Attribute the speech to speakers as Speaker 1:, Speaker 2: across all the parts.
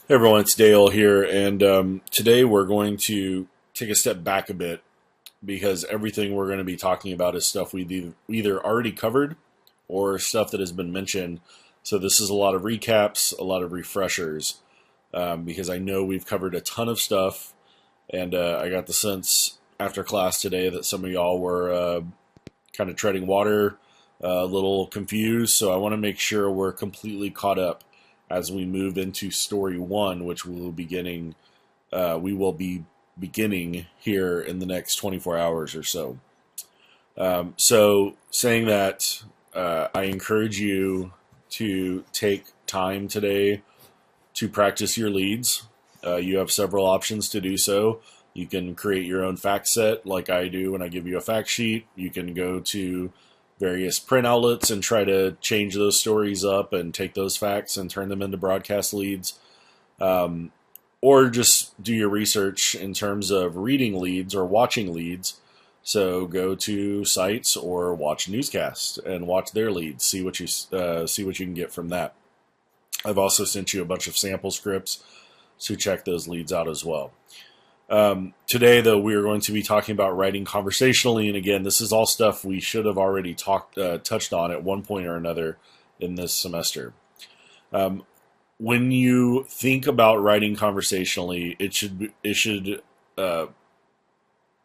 Speaker 1: Hey everyone, it's Dale here, and today we're going to take a step back a bit because everything we're going to be talking about is stuff we've either already covered or stuff that has been mentioned. So this is a lot of recaps, a lot of refreshers, because I know we've covered a ton of stuff, and I got the sense after class today that some of y'all were kind of treading water, a little confused, so I want to make sure we're completely caught up as we move into story one, which we will be beginning here in the next 24 hours or so. So saying that, I encourage you to take time today to practice your leads. You have several options to do so. You can create your own fact set like I do when I give you a fact sheet. You can go to various print outlets and try to change those stories up and take those facts and turn them into broadcast leads. Or just do your research in terms of reading leads or watching leads. So go to sites or watch newscasts and watch their leads. See what you can get from that. I've also sent you a bunch of sample scripts to check those leads out as well. Today, though, we are going to be talking about writing conversationally, and again, this is all stuff we should have already touched on at one point or another in this semester. When you think about writing conversationally, it should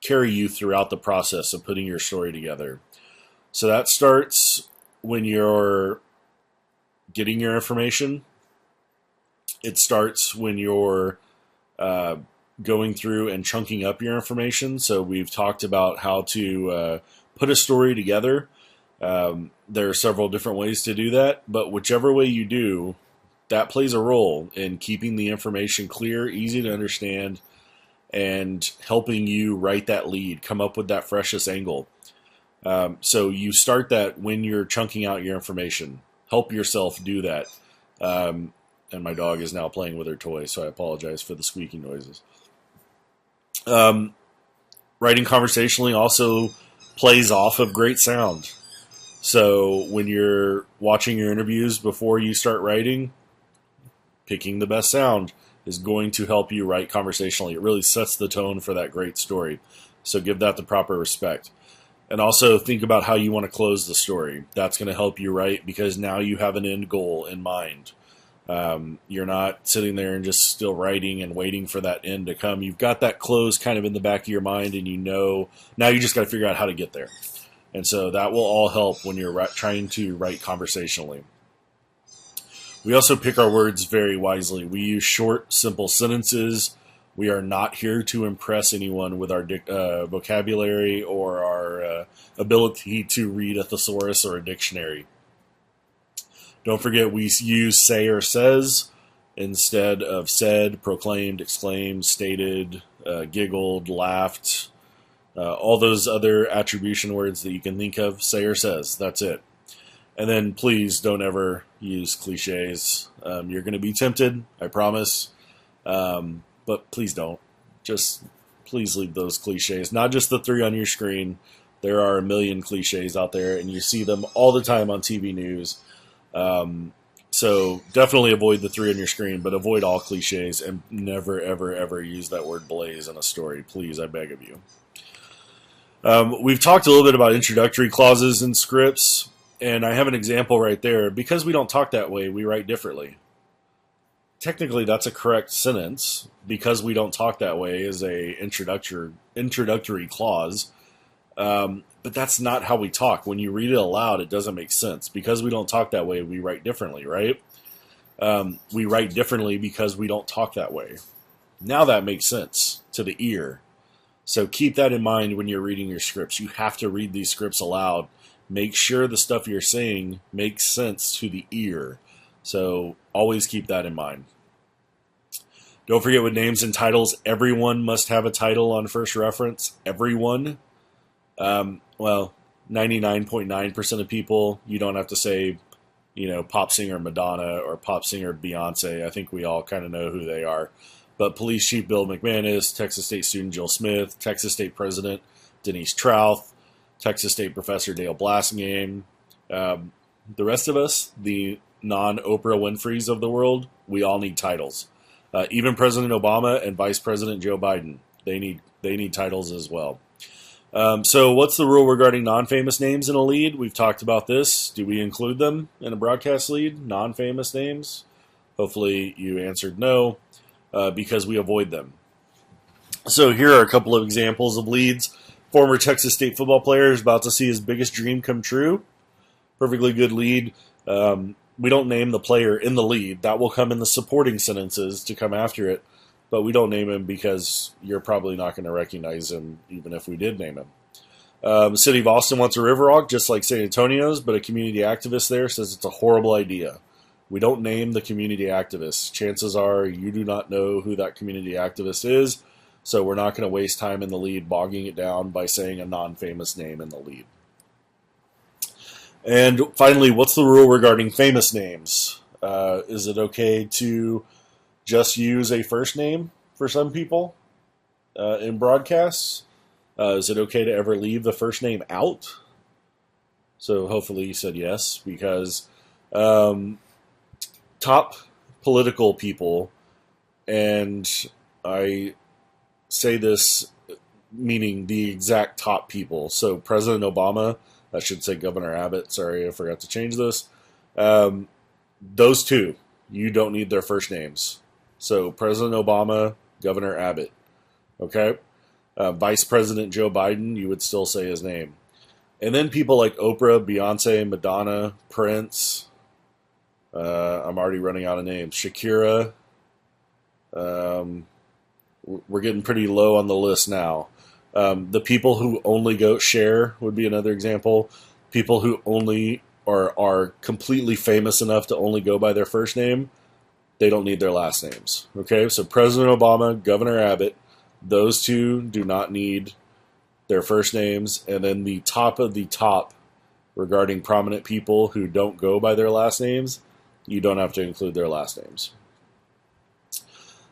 Speaker 1: carry you throughout the process of putting your story together. So that starts when you're getting your information. It starts when you're going through and chunking up your information. So we've talked about how to put a story together. There are several different ways to do that, but whichever way you do, that plays a role in keeping the information clear, easy to understand, and helping you write that lead, come up with that freshest angle. So you start that when you're chunking out your information. Help yourself do that. And my dog is now playing with her toy, so I apologize for the squeaky noises. Writing conversationally also plays off of great sound. So when you're watching your interviews before you start writing, picking the best sound is going to help you write conversationally. It really sets the tone for that great story. So give that the proper respect. And also think about how you want to close the story. That's going to help you write because now you have an end goal in mind. You're not sitting there and just still writing and waiting for that end to come. You've got that close kind of in the back of your mind, and you know now you just got to figure out how to get there. And so that will all help when you're trying to write conversationally. We also pick our words very wisely. We use short, simple sentences. We are not here to impress anyone with our vocabulary or our ability to read a thesaurus or a dictionary. Don't forget we use say or says instead of said, proclaimed, exclaimed, stated, giggled, laughed, all those other attribution words that you can think of. Say or says, that's it. And then please don't ever use cliches. You're going to be tempted, I promise, but please don't. Just please leave those cliches. Not just the 3 on your screen. There are a million cliches out there, and you see them all the time on TV news. So definitely avoid the 3 on your screen, but avoid all cliches and never, ever, ever use that word blaze in a story. Please, I beg of you. We've talked a little bit about introductory clauses in scripts, and I have an example right there. Because we don't talk that way, we write differently. Technically, that's a correct sentence. Because we don't talk that way is a introductory clause. But that's not how we talk. When you read it aloud, it doesn't make sense. Because we don't talk that way, we write differently, right? We write differently because we don't talk that way. Now that makes sense to the ear. So keep that in mind when you're reading your scripts. You have to read these scripts aloud. Make sure the stuff you're saying makes sense to the ear. So always keep that in mind. Don't forget with names and titles, everyone must have a title on first reference. Everyone. Well, 99.9% of people, you don't have to say, pop singer Madonna or pop singer Beyonce. I think we all kind of know who they are. But Police Chief Bill McManus, Texas State student Jill Smith, Texas State President Denise Trouth, Texas State Professor Dale Blasingame. The rest of us, the non-Oprah Winfreys of the world, we all need titles. Even President Obama and Vice President Joe Biden, they need titles as well. So what's the rule regarding non-famous names in a lead? We've talked about this. Do we include them in a broadcast lead? Non-famous names? Hopefully you answered no, because we avoid them. So here are a couple of examples of leads. Former Texas State football player is about to see his biggest dream come true. Perfectly good lead. We don't name the player in the lead. That will come in the supporting sentences to come after it. But we don't name him because you're probably not going to recognize him even if we did name him. The city of Austin wants a Riverwalk just like San Antonio's, but a community activist there says it's a horrible idea. We don't name the community activist. Chances are you do not know who that community activist is, so we're not going to waste time in the lead bogging it down by saying a non-famous name in the lead. And finally, what's the rule regarding famous names? Is it okay to just use a first name for some people in broadcasts? Is it okay to ever leave the first name out? So hopefully you said yes, because top political people, and I say this meaning the exact top people. So President Obama, I should say Governor Abbott, sorry, I forgot to change this. Those two, you don't need their first names. So President Obama, Governor Abbott, okay? Vice President Joe Biden, you would still say his name. And then people like Oprah, Beyonce, Madonna, Prince, I'm already running out of names, Shakira, we're getting pretty low on the list now. The people who only go Cher would be another example. People who only are completely famous enough to only go by their first name, they don't need their last names. Okay, so President Obama, Governor Abbott, those two do not need their first names. And then the top of the top regarding prominent people who don't go by their last names, you don't have to include their last names.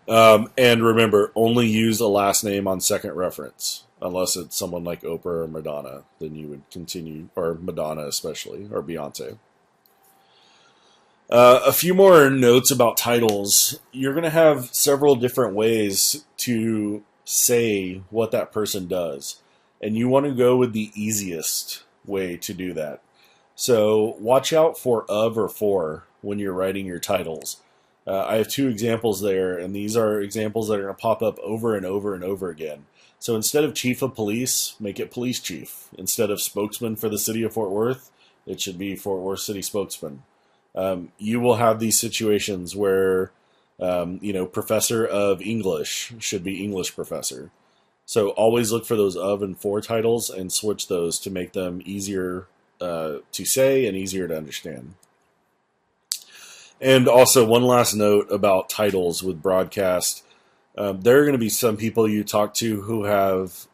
Speaker 1: And remember, only use a last name on second reference. Unless it's someone like Oprah or Madonna, then you would continue, or Madonna especially, or Beyonce. A few more notes about titles. You're going to have several different ways to say what that person does. And you want to go with the easiest way to do that. So watch out for of or for when you're writing your titles. I have two examples there, and these are examples that are going to pop up over and over and over again. So instead of chief of police, make it police chief. Instead of spokesman for the city of Fort Worth, it should be Fort Worth city spokesman. You will have these situations where, professor of English should be English professor. So always look for those of and for titles and switch those to make them easier to say and easier to understand. And also, one last note about titles with broadcast. There are going to be some people you talk to who have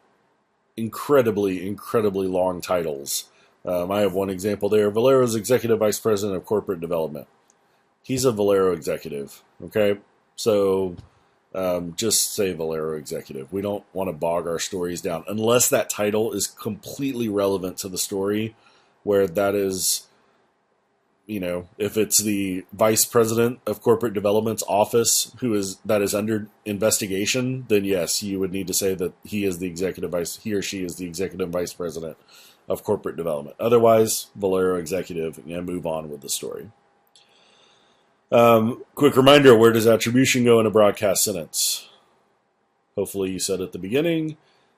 Speaker 1: incredibly, incredibly long titles. I have one example there. Valero's Executive Vice President of Corporate Development. He's a Valero executive, okay? So just say Valero executive. We don't want to bog our stories down unless that title is completely relevant to the story, where that is, if it's the Vice President of Corporate Development's office that is under investigation, then yes, you would need to say that he or she is the Executive Vice President of Corporate Development. Otherwise, Valero executive, and move on with the story. Quick reminder, where does attribution go in a broadcast sentence? Hopefully you said at the beginning.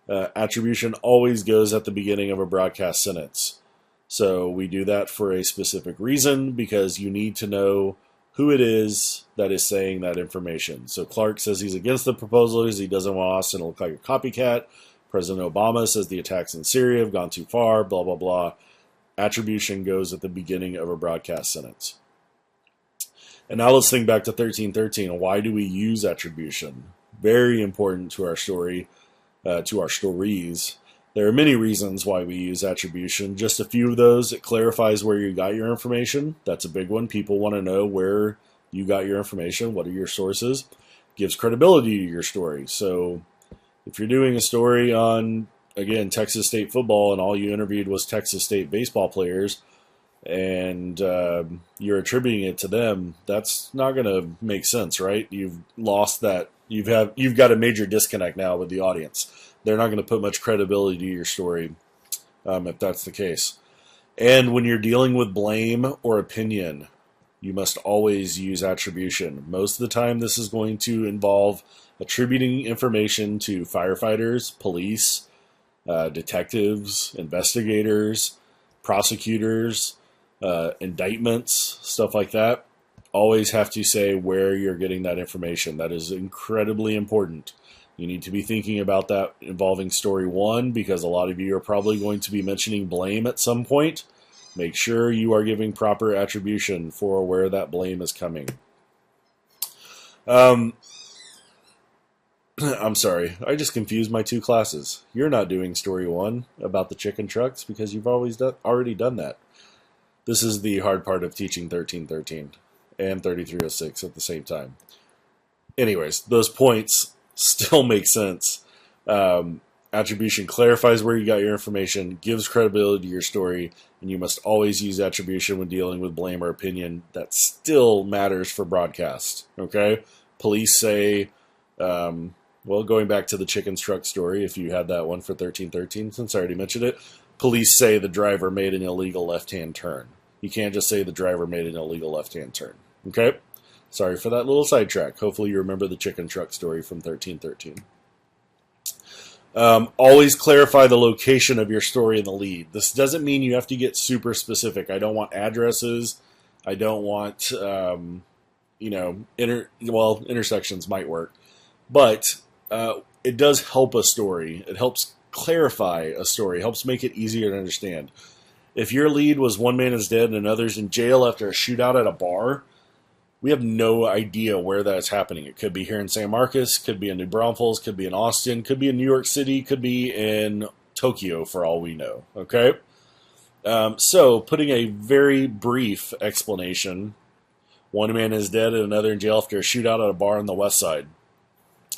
Speaker 1: Attribution always goes at the beginning of a broadcast sentence. So we do that for a specific reason, because you need to know who it is that is saying that information. So Clark says he's against the proposals. He doesn't want Austin to look like a copycat. President Obama says the attacks in Syria have gone too far, blah, blah, blah. Attribution goes at the beginning of a broadcast sentence. And now let's think back to 1313. Why do we use attribution? Very important to our story, to our stories. There are many reasons why we use attribution. Just a few of those. It clarifies where you got your information. That's a big one. People want to know where you got your information. What are your sources? Gives credibility to your story. So if you're doing a story on, again, Texas State football, and all you interviewed was Texas State baseball players, and you're attributing it to them, that's not going to make sense, right? You've lost that. You've got a major disconnect now with the audience. They're not going to put much credibility to your story if that's the case. And when you're dealing with blame or opinion, you must always use attribution. Most of the time, this is going to involve attributing information to firefighters, police, detectives, investigators, prosecutors, indictments, stuff like that. Always have to say where you're getting that information. That is incredibly important. You need to be thinking about that involving story one, because a lot of you are probably going to be mentioning blame at some point. Make sure you are giving proper attribution for where that blame is coming. I'm sorry, I just confused my two classes. You're not doing story one about the chicken trucks because you've already done that. This is the hard part of teaching 1313 and 3306 at the same time. Anyways, those points still make sense. Attribution clarifies where you got your information, gives credibility to your story, and you must always use attribution when dealing with blame or opinion. That still matters for broadcast. Okay? Police say, going back to the chicken truck story, if you had that one for 1313, since I already mentioned it, police say the driver made an illegal left-hand turn. You can't just say the driver made an illegal left-hand turn. Okay? Sorry for that little sidetrack. Hopefully you remember the chicken truck story from 1313. Always clarify the location of your story in the lead. This doesn't mean you have to get super specific. I don't want addresses. I don't want, intersections might work. But it does help a story. It helps clarify a story. It helps make it easier to understand. If your lead was one man is dead and another's in jail after a shootout at a bar, we have no idea where that's happening. It could be here in San Marcos, could be in New Braunfels, could be in Austin, could be in New York City, could be in Tokyo for all we know. Okay? So putting a very brief explanation, one man is dead and another in jail after a shootout at a bar on the west side.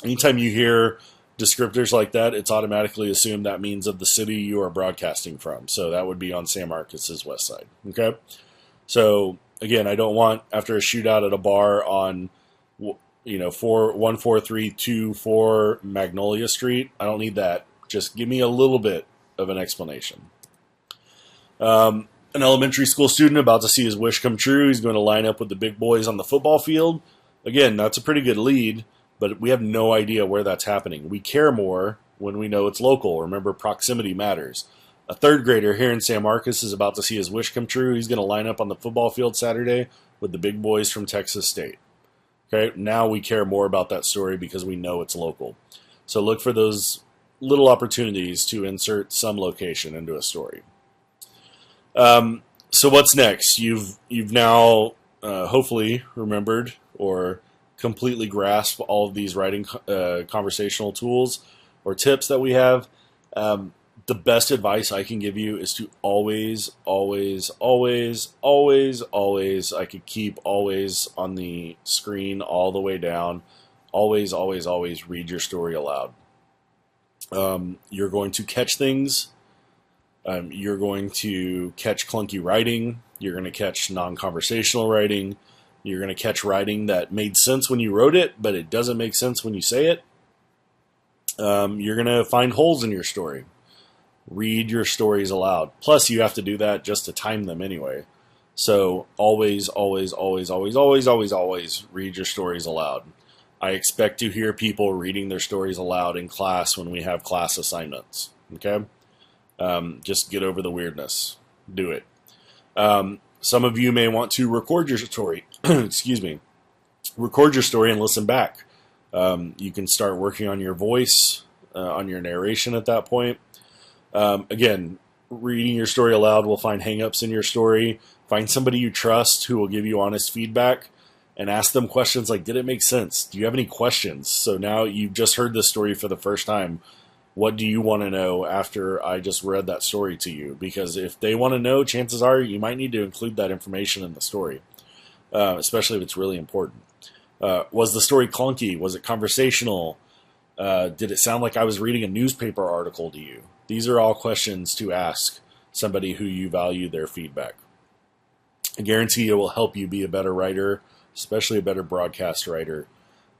Speaker 1: Anytime you hear descriptors like that, it's automatically assumed that means of the city you are broadcasting from. So that would be on San Marcos' west side. Okay? So again, I don't want, after a shootout at a bar on, 14324 Magnolia Street, I don't need that. Just give me a little bit of an explanation. An elementary school student about to see his wish come true. He's going to line up with the big boys on the football field. Again, that's a pretty good lead, but we have no idea where that's happening. We care more when we know it's local. Remember, proximity matters. A third grader here in San Marcos is about to see his wish come true. He's going to line up on the football field Saturday with the big boys from Texas State. Okay, now we care more about that story because we know it's local. So look for those little opportunities to insert some location into a story. So what's next? You've now hopefully remembered or completely grasped all of these writing conversational tools or tips that we have. The best advice I can give you is to always, I could keep always on the screen all the way down. Always read your story aloud. You're going to catch things. You're going to catch clunky writing. You're going to catch non-conversational writing. You're going to catch writing that made sense when you wrote it, but it doesn't make sense when you say it. You're going to find holes in your story. Read your stories aloud. Plus, you have to do that just to time them anyway. So always read your stories aloud. I expect to hear people reading their stories aloud in class when we have class assignments. Okay? Just get over the weirdness. Do it. Some of you may want to record your story. Excuse me. Record your story and listen back. You can start working on your voice, on your narration at that point. Again, reading your story aloud will find hang-ups in your story. Find somebody you trust who will give you honest feedback and ask them questions like, did it make sense? Do you have any questions? So now you've just heard this story for the first time. What do you want to know after I just read that story to you? Because if they want to know, chances are you might need to include that information in the story, especially if it's really important. Was the story clunky? Was it conversational? Did it sound like I was reading a newspaper article to you? These are all questions to ask somebody who you value their feedback. I guarantee it will help you be a better writer, especially a better broadcast writer,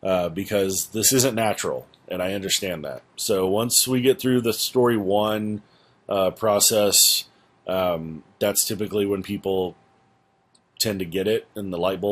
Speaker 1: because this isn't natural, and I understand that. So once we get through the story one process, that's typically when people tend to get it and the light bulb